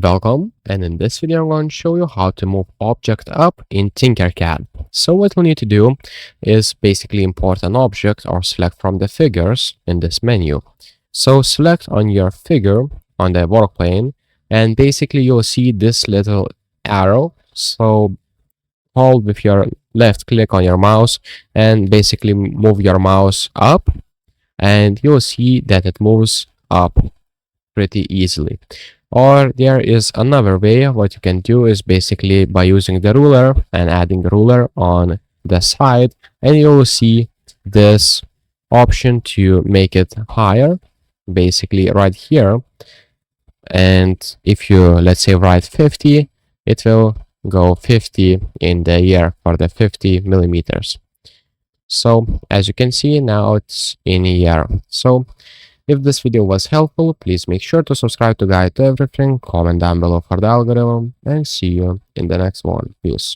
Welcome, and in this video I'm going to show you how to move object up in Tinkercad. So what we need to do is basically import an object or select from the figures in this menu. So select on your figure on the work plane, and basically you'll see this little arrow. So hold with your left click on your mouse and basically move your mouse up, and you'll see that it moves up pretty easily. Or there is another way. What you can do is basically by using the ruler and adding the ruler on the side, and you will see this option to make it higher, basically right here. And if you, let's say, write 50, it will go 50 in the year for the 50 millimeters. So as you can see, now it's in a year. So if this video was helpful, please make sure to subscribe to Guide to Everything, comment down below for the algorithm, and see you in the next one. Peace.